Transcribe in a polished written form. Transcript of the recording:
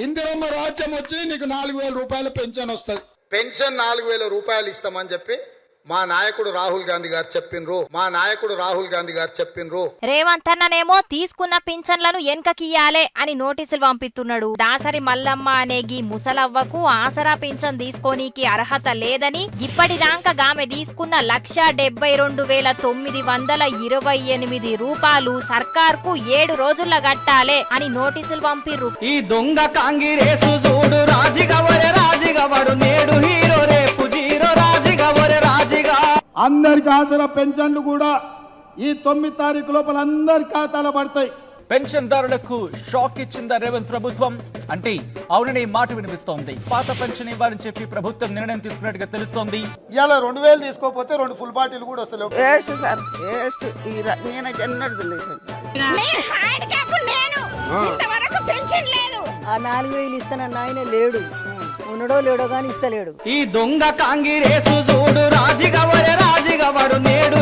ఇందిరమ్మ రాజ్యం వచ్చి నీకు 4000 రూపాయల పెన్షన్ వస్తుంది. పెన్షన్ 4000 రూపాయలు ఇస్తామని చెప్పి మా నాయకుడు రాహుల్ గాంధీ గారు చెప్పిండ్రు. రేవంత్ అన్ననేమో తీసుకున్న పింఛన్లను ఎన్కకియ్యాలే అని నోటీసులు పంపిస్తున్నాడు. దాసరి మల్లమ్మ అనేగి ముసలవ్వకు ఆసరా పింఛన్ తీసుకోనీకి అర్హత లేదని, ఇప్పటిదాకా గామె తీసుకున్న 1,72,928 రూపాయలు సర్కార్కు 7 రోజుల్లో కట్టాలే అని నోటీసులు పంపిర్రు. ఈ దొంగ కాంగిరేసు చూడు రాజిగవడు నేడు హీరో రేపు జీరో రాజిగవరే రాజిగా. అందరికి ఆసరా పెన్షన్లు కూడా ఈ 9 తారీఖు లోపల అందరి ఖాతాలో పడతాయి. పెన్షన్దారులకు షాక్ ఇచ్చిందా రేవంత్ ప్రభుత్వం అంటే అవుననే మాట వినిపిస్తోంది. పాత పెన్షన్ ఇవ్వాలని చెప్పి ప్రభుత్వం నిర్ణయం తీసుకున్నట్టుగా తెలుస్తోంది. ఇలా 2000 తీసుకోపోతే 2 ఫుల్ బాటిల్ కూడా వస్తలేవు. ఆ 4000 ఇస్తానన్న ఆయన లేడు, ఉన్నడో లేడో గాని ఇస్తలేడు. ఈ దొంగ కాంగిరేసు చూడు రాజిగవడు నేడు